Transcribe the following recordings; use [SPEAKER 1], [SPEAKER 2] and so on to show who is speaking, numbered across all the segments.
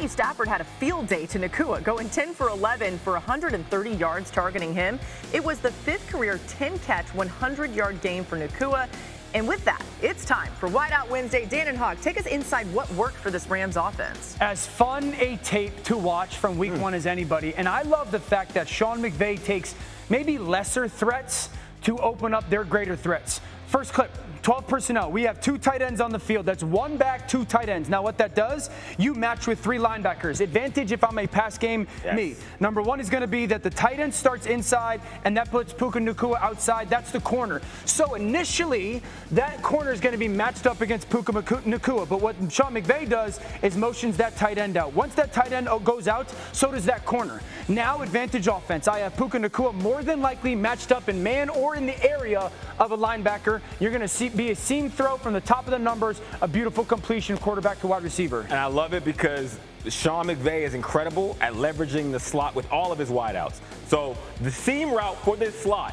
[SPEAKER 1] Matthew Stafford had a field day to Nacua, going 10 for 11 for 130 yards targeting him. It was the 5th career 10-catch, 100-yard game for Nacua. And with that, it's time for Wideout Wednesday. Dan and Hawk, take us inside what worked for this Rams offense.
[SPEAKER 2] As fun a tape to watch from week one as anybody. And I love the fact that Sean McVay takes maybe lesser threats to open up their greater threats. First clip. 12 personnel. We have 2 tight ends on the field. That's 1 back, 2 tight ends. Now what that does, you match with 3 linebackers. Advantage if I'm a pass game, me. Number 1 is going to be that the tight end starts inside, and that puts Puka Nacua outside. That's the corner. So initially, that corner is going to be matched up against Puka Nacua. But what Sean McVay does is motions that tight end out. Once that tight end goes out, so does that corner. Now advantage offense. I have Puka Nacua more than likely matched up in man or in the area of a linebacker. You're going to be a seam throw from the top of the numbers, a beautiful completion, quarterback to wide receiver.
[SPEAKER 3] And I love it because Sean McVay is incredible at leveraging the slot with all of his wideouts. So the seam route for this slot,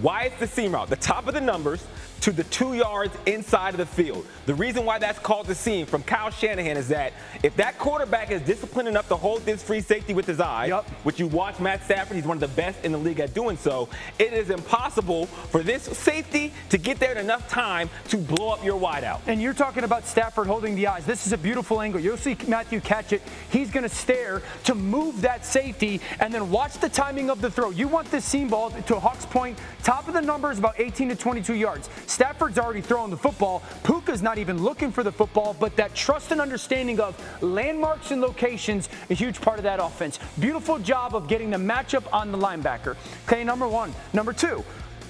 [SPEAKER 3] why it's the seam route? The top of the numbers to the 2 yards inside of the field. The reason why that's called the seam from Kyle Shanahan is that if that quarterback is disciplined enough to hold this free safety with his eye, which you watch Matt Stafford, he's one of the best in the league at doing so, it is impossible for this safety to get there in enough time to blow up your wideout.
[SPEAKER 2] And you're talking about Stafford holding the eyes. This is a beautiful angle. You'll see Matthew catch it. He's going to stare to move that safety and then watch the timing of the throw. You want this seam ball to Hawks point, top of the numbers, about 18 to 22 yards. Stafford's already throwing the football. Puka's not even looking for the football, but that trust and understanding of landmarks and locations, a huge part of that offense. Beautiful job of getting the matchup on the linebacker. Okay, number 1. Number 2,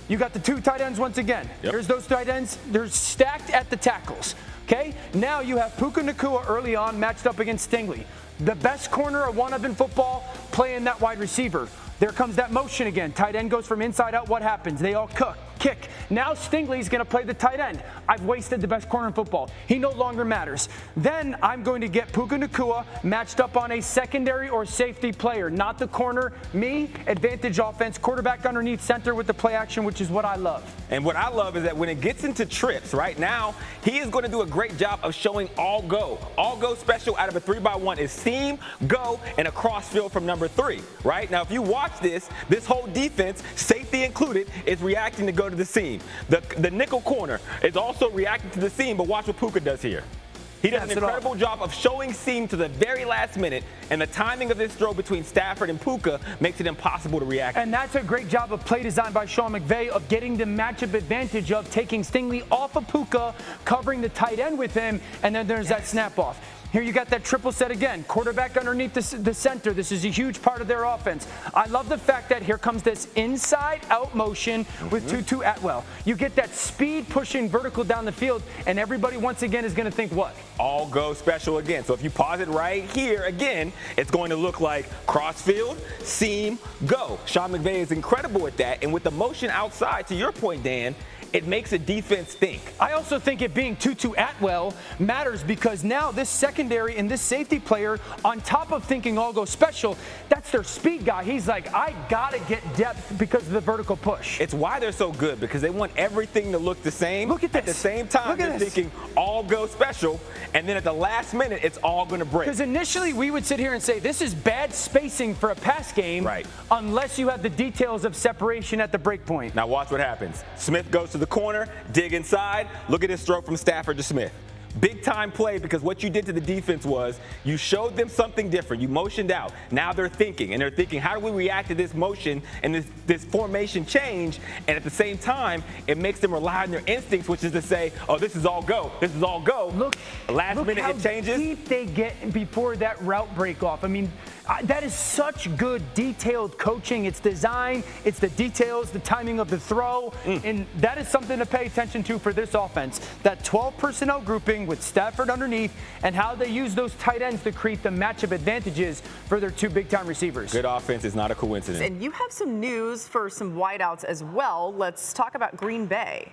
[SPEAKER 2] you got the 2 tight ends once again. Here's those tight ends. They're stacked at the tackles. Okay, now you have Puka Nacua early on matched up against Stingley. The best corner of one of in football, playing that wide receiver. There comes that motion again. Tight end goes from inside out. What happens? They all kick. Now Stingley's going to play the tight end. I've wasted the best corner in football. He no longer matters. Then I'm going to get Puka Nacua matched up on a secondary or safety player, not the corner. Me, advantage offense, quarterback underneath center with the play action, which is what I love.
[SPEAKER 3] And what I love is that when it gets into trips, right now, he is going to do a great job of showing all go. All go special out of a 3x1 is seam, go, and a crossfield from number 3, right? Now, if you watch this whole defense, safety included, is reacting to go to the seam. The nickel corner is also reacting to the seam, but watch what Puka does here. He does an incredible job of showing seam to the very last minute, and the timing of this throw between Stafford and Puka makes it impossible to react.
[SPEAKER 2] And that's a great job of play design by Sean McVay of getting the matchup advantage of taking Stingley off of Puka, covering the tight end with him, and then there's that snap off. Here you got that triple set again. Quarterback underneath the center. This is a huge part of their offense. I love the fact that here comes this inside-out motion with Tutu Atwell. You get that speed pushing vertical down the field, and everybody once again is going to think what?
[SPEAKER 3] All go special again. So if you pause it right here again, it's going to look like crossfield, seam, go. Sean McVay is incredible at that, and with the motion outside, to your point, Dan, it makes a defense think.
[SPEAKER 2] I also think it being Tutu Atwell matters because now this secondary and this safety player, on top of thinking all go special, that's their speed guy. He's like, I gotta get depth because of the vertical push.
[SPEAKER 3] It's why they're so good, because they want everything to look the same.
[SPEAKER 2] Look at this.
[SPEAKER 3] At the same time, they're thinking all go special, and then at the last minute, it's all gonna break.
[SPEAKER 2] Because initially we would sit here and say, this is bad spacing for a pass game, unless you have the details of separation at the break point.
[SPEAKER 3] Now watch what happens. Smith goes to the corner, dig inside. Look at this throw from Stafford to Smith. Big time play, because what you did to the defense was you showed them something different. You motioned out. Now they're thinking, and they're thinking, how do we react to this motion and this formation change? And at the same time, it makes them rely on their instincts, which is to say, oh, this is all go. This is all go.
[SPEAKER 2] Look,
[SPEAKER 3] last minute it changes.
[SPEAKER 2] How deep they get before that route break off. I mean, that is such good detailed coaching. It's design, it's the details, the timing of the throw, and that is something to pay attention to for this offense. That 12 personnel grouping with Stafford underneath and how they use those tight ends to create the matchup advantages for their 2 big-time receivers.
[SPEAKER 3] Good offense is not a coincidence.
[SPEAKER 1] And you have some news for some wideouts as well. Let's talk about Green Bay.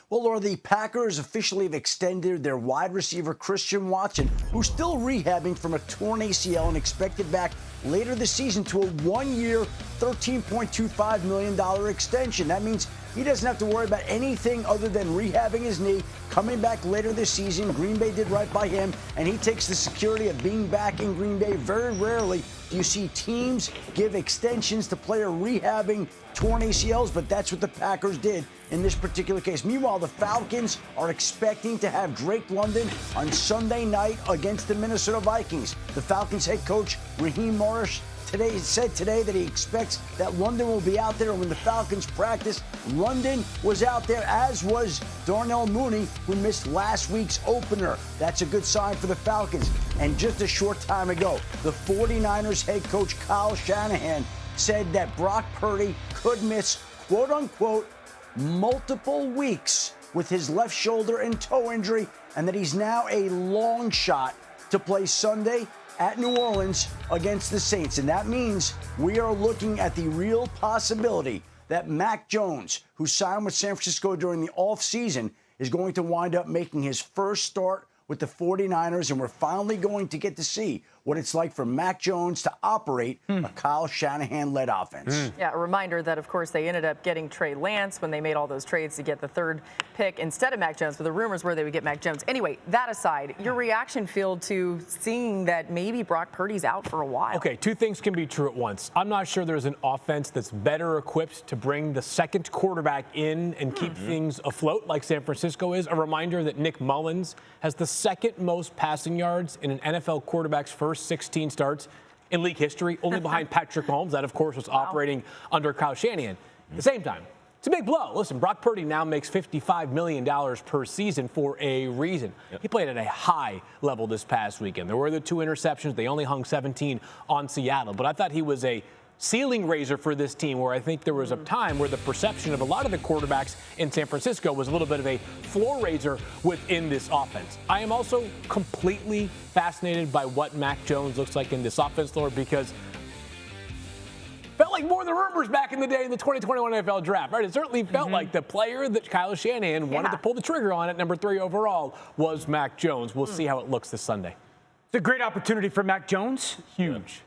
[SPEAKER 4] Well, Laura, the Packers officially have extended their wide receiver Christian Watson, who's still rehabbing from a torn ACL and expected back later this season, to a 1-year, $13.25 million extension. That means he doesn't have to worry about anything other than rehabbing his knee coming back later this season. Green Bay did right by him, and he takes the security of being back in Green Bay. Very rarely do you see teams give extensions to player rehabbing torn ACLs, but that's what the Packers did in this particular case. Meanwhile, the Falcons are expecting to have Drake London on Sunday night against the Minnesota Vikings. The Falcons head coach, Raheem Morris, said today that he expects that London will be out there. When the Falcons practiced, London was out there, as was Darnell Mooney, who missed last week's opener. That's a good sign for the Falcons. And just a short time ago, the 49ers head coach Kyle Shanahan said that Brock Purdy could miss, quote unquote, multiple weeks with his left shoulder and toe injury, and that he's now a long shot to play Sunday at New Orleans against the Saints. And that means we are looking at the real possibility that Mac Jones, who signed with San Francisco during the offseason, is going to wind up making his first start with the 49ers, and we're finally going to get to see what it's like for Mac Jones to operate a Kyle Shanahan-led offense.
[SPEAKER 1] Yeah, a reminder that, of course, they ended up getting Trey Lance when they made all those trades to get the third pick instead of Mac Jones, but the rumors were they would get Mac Jones. Anyway, that aside, your reaction, Field, to seeing that maybe Brock Purdy's out for a while.
[SPEAKER 5] Okay, two things can be true at once. I'm not sure there's an offense that's better equipped to bring the second quarterback in and keep things afloat like San Francisco is. A reminder that Nick Mullins has the second most passing yards in an NFL quarterback's first 16 starts in league history, only behind Patrick Mahomes. That, of course, was operating under Kyle Shanahan. At the same time, it's a big blow. Listen, Brock Purdy now makes $55 million per season for a reason. He played at a high level this past weekend. There were the 2 interceptions. They only hung 17 on Seattle. But I thought he was a ceiling raiser for this team, where I think there was a time where the perception of a lot of the quarterbacks in San Francisco was a little bit of a floor raiser within this offense. I am also completely fascinated by what Mac Jones looks like in this offense, Lord, because felt like more of the rumors back in the day in the 2021 NFL draft, right? It certainly felt like the player that Kyle Shanahan wanted to pull the trigger on at number 3 overall was Mac Jones. We'll see how it looks this Sunday.
[SPEAKER 2] It's a great opportunity for Mac Jones. Huge.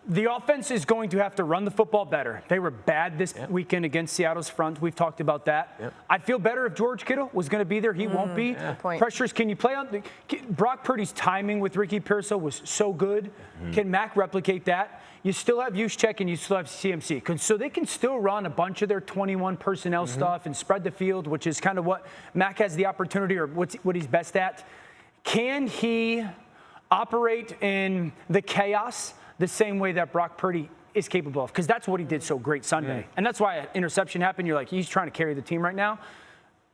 [SPEAKER 2] The offense is going to have to run the football better. They were bad this weekend against Seattle's front. We've talked about that. I'd feel better if George Kittle was going to be there. He won't be. Pressures, can you play on Brock Purdy's timing with Ricky Pearsall was so good. Can Mac replicate that? You still have Juszczyk and you still have CMC. So they can still run a bunch of their 21 personnel stuff and spread the field, which is kind of what Mac has the opportunity, or what he's best at. Can he operate in the chaos the same way that Brock Purdy is capable of? Because that's what he did so great Sunday. And that's why an interception happened. You're like, he's trying to carry the team right now.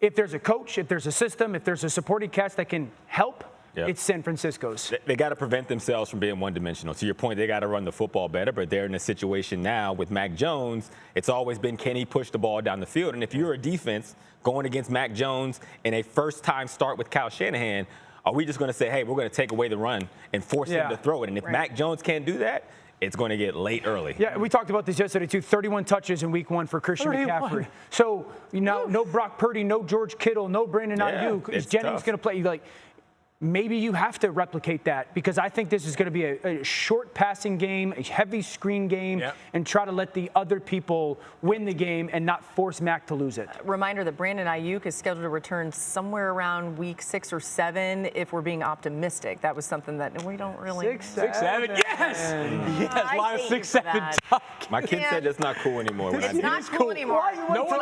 [SPEAKER 2] If there's a coach, if there's a system, if there's a supporting cast that can help, it's San Francisco's.
[SPEAKER 3] They got to prevent themselves from being one-dimensional. To your point, they got to run the football better, but they're in a situation now with Mac Jones. It's always been, can he push the ball down the field? And if you're a defense going against Mac Jones in a first-time start with Kyle Shanahan, are we just going to say, hey, we're going to take away the run and force him to throw it? And if Mac Jones can't do that, it's going to get late early.
[SPEAKER 2] Yeah, we talked about this yesterday, too. 31 touches in week 1 for Christian McCaffrey. So, no Brock Purdy, no George Kittle, no Brandon Ayuk. Is Jennings going to play? Like, maybe you have to replicate that, because I think this is going to be a short passing game, a heavy screen game, and try to let the other people win the game and not force Mac to lose it.
[SPEAKER 1] Reminder that Brandon Ayuk is scheduled to return somewhere around week 6 or 7 if we're being optimistic. That was something that we don't really...
[SPEAKER 5] 6, 7, yes! A lot of 6, 7 talk.
[SPEAKER 3] My kid said it's not cool anymore.
[SPEAKER 1] It's not cool anymore.
[SPEAKER 5] No one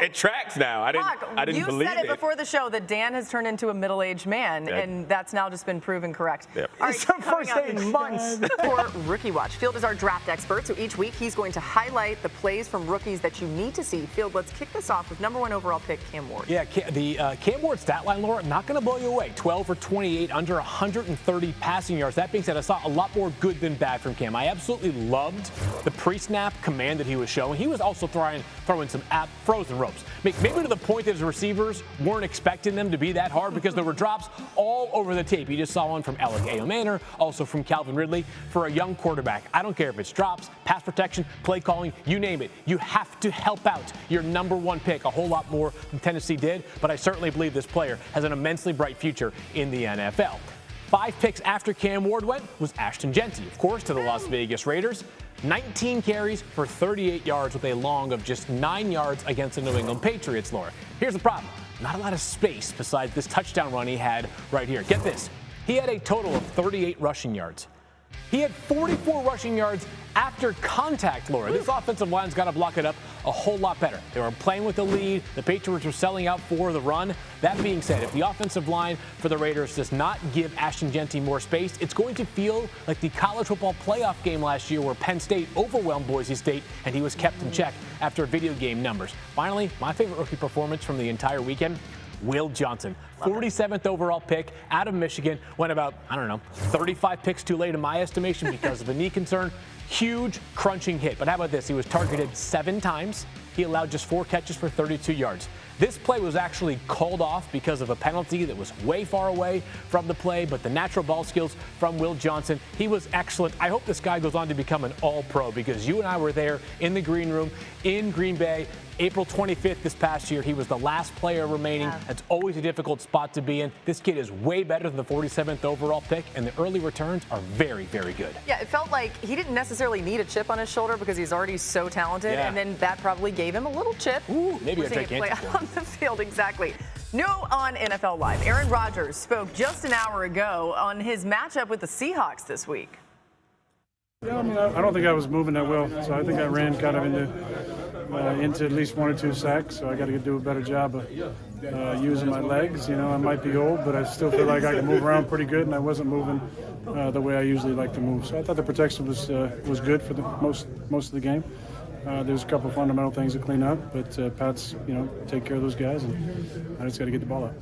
[SPEAKER 3] it tracks now. I didn't believe it.
[SPEAKER 1] You said it before the show that Dan has turned into a middle-aged man, and that's now just been proven correct. All right,
[SPEAKER 2] it's the first day in months.
[SPEAKER 1] For Rookie Watch, Field is our draft expert, so each week he's going to highlight the plays from rookies that you need to see. Field, let's kick this off with number 1 overall pick, Cam Ward.
[SPEAKER 5] Yeah, the Cam Ward stat line, Laura, not going to blow you away. 12 for 28, under 130 passing yards. That being said, I saw a lot more good than bad from Cam. I absolutely loved the pre-snap command that he was showing. He was also throwing some frozen ropes. Maybe to the point that his receivers weren't expecting them to be that hard, because there were drops all over the tape. You just saw one from Alec Manor, also from Calvin Ridley. For a young quarterback, I don't care if it's drops, pass protection, play calling, you name it. You have to help out your number 1 pick a whole lot more than Tennessee did, but I certainly believe this player has an immensely bright future in the NFL. 5 picks after Cam Ward went was Ashton Genty, of course, to the Las Vegas Raiders. 19 carries for 38 yards with a long of just 9 yards against the New England Patriots, Laura. Here's the problem. not a lot of space besides this touchdown run he had right here. Get this. He had a total of 38 rushing yards. He had 44 rushing yards after contact, Laura. This offensive line's got to block it up a whole lot better. They were playing with the lead. The Patriots were selling out for the run. That being said, if the offensive line for the Raiders does not give Ashton Jeanty more space, it's going to feel like the college football playoff game last year where Penn State overwhelmed Boise State and he was kept in check after video game numbers. Finally, my favorite rookie performance from the entire weekend, Will Johnson, 47th overall pick out of Michigan, went about, 35 picks too late in my estimation because of a knee concern. Huge crunching hit. But how about this? He was targeted 7 times. He allowed just 4 catches for 32 yards. This play was actually called off because of a penalty that was way far away from the play, but the natural ball skills from Will Johnson, he was excellent. I hope this guy goes on to become an all-pro because you and I were there in the green room in Green Bay April 25th this past year. He was the last player remaining. Yeah. That's always a difficult spot to be in. This kid is way better than the 47th overall pick, and the early returns are very, very good.
[SPEAKER 1] Yeah, it felt like he didn't necessarily need a chip on his shoulder because he's already so talented, and then that probably gave him a little chip.
[SPEAKER 5] Ooh, maybe a gigantic
[SPEAKER 1] play on the field, exactly. New on NFL Live, Aaron Rodgers spoke just an hour ago on his matchup with the Seahawks this week.
[SPEAKER 6] Yeah, I don't think I was moving that well, so I think I ran kind of into at least 1 or 2 sacks, so I got to do a better job of using my legs. I might be old, but I still feel like I can move around pretty good, and I wasn't moving the way I usually like to move. So I thought the protection was good for the most of the game. There's a couple of fundamental things to clean up, but Pat's, take care of those guys, and I just got to get the ball out.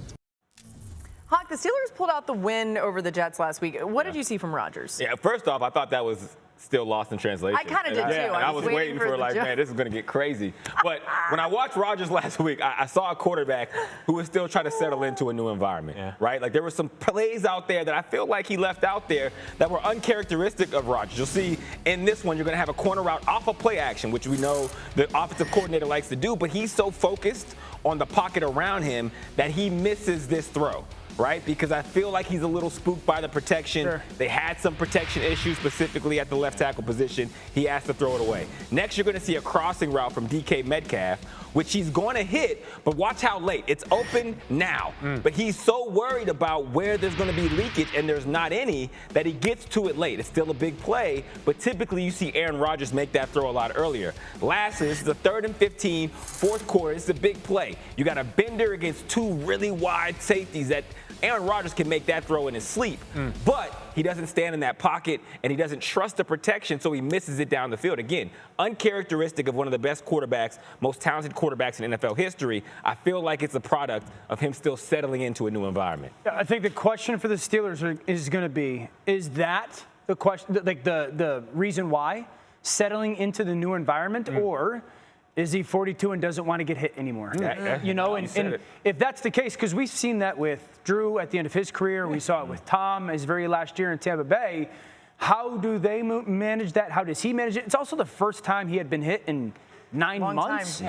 [SPEAKER 1] Hawk, the Steelers pulled out the win over the Jets last week. What did you see from Rodgers?
[SPEAKER 3] Yeah, first off, I thought that was still lost in translation.
[SPEAKER 1] I kind of did, too.
[SPEAKER 3] I was waiting for like, man, this is going to get crazy. But when I watched Rodgers last week, I saw a quarterback who was still trying to settle into a new environment, right? Like, there were some plays out there that I feel like he left out there that were uncharacteristic of Rodgers. You'll see in this one, you're going to have a corner route off of play action, which we know the offensive coordinator likes to do, but he's so focused on the pocket around him that he misses this throw. Right? Because I feel like he's a little spooked by the protection. Sure. They had some protection issues specifically at the left tackle position. He has to throw it away. Next, you're going to see a crossing route from DK Metcalf, which he's going to hit, but watch how late. It's open now. But he's so worried about where there's going to be leakage, and there's not any, that he gets to it late. It's still a big play, but typically you see Aaron Rodgers make that throw a lot earlier. Lastly, this is a 3rd and 15, fourth quarter. It's a big play. You got a bender against 2 really wide safeties that Aaron Rodgers can make that throw in his sleep, but he doesn't stand in that pocket, and he doesn't trust the protection, so he misses it down the field. Again, uncharacteristic of one of the best quarterbacks, most talented quarterbacks in NFL history. I feel like it's a product of him still settling into a new environment.
[SPEAKER 2] Yeah, I think the question for the Steelers is going to be, is that the question, like the reason why? Settling into the new environment, or is he 42 and doesn't want to get hit anymore? And if that's the case, because we've seen that with Drew at the end of his career, we saw it with Tom his very last year in Tampa Bay. How do they manage that? How does he manage it? It's also the first time he had been hit in 9 months.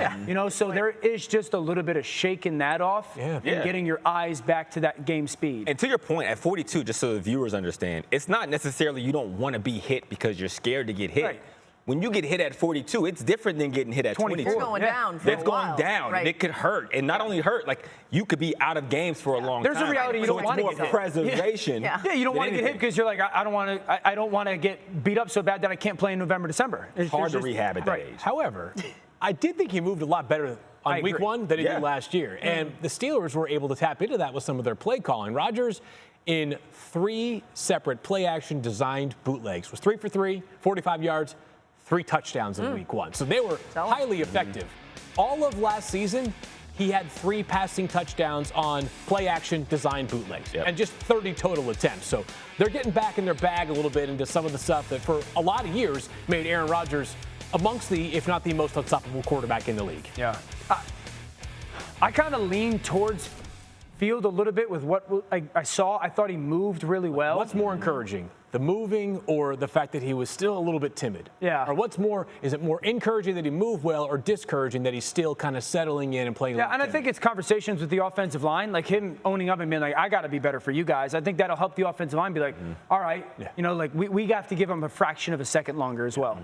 [SPEAKER 2] So there is just a little bit of shaking that off and getting your eyes back to that game speed.
[SPEAKER 3] And to your point, at 42, just so the viewers understand, it's not necessarily you don't want to be hit because you're scared to get hit. Right. When you get hit at 42, it's different than getting hit at 22.
[SPEAKER 1] You're going down for a while.
[SPEAKER 3] It's going down, and it could hurt. And not only hurt, like, you could be out of games for a long time.
[SPEAKER 2] There's a reality you don't want to get hit.
[SPEAKER 3] So it's more preservation.
[SPEAKER 2] Yeah, you don't want to get hit because you're like, I don't want to get beat up so bad that I can't play in November, December.
[SPEAKER 3] It's hard to rehab at that age.
[SPEAKER 5] However, I did think he moved a lot better on week 1 than he did last year. And the Steelers were able to tap into that with some of their play calling. Rodgers, in 3 separate play-action designed bootlegs, was 3 for 3, 45 yards, 3 touchdowns in week 1. So they were highly effective. All of last season, he had 3 passing touchdowns on play-action design bootlegs and just 30 total attempts. So they're getting back in their bag a little bit into some of the stuff that for a lot of years made Aaron Rodgers amongst the, if not the most unstoppable quarterback in the league.
[SPEAKER 2] Yeah. I kind of lean towards Field a little bit with what I saw. I thought he moved really well.
[SPEAKER 5] What's more encouraging? The moving or the fact that he was still a little bit timid?
[SPEAKER 2] Yeah.
[SPEAKER 5] Or what's more, is it more encouraging that he moved well or discouraging that he's still kind of settling in and playing?
[SPEAKER 2] Yeah, and I think it's conversations with the offensive line, like him owning up and being like, I got to be better for you guys. I think that'll help the offensive line be like, all right, like we have to give him a fraction of a second longer as well.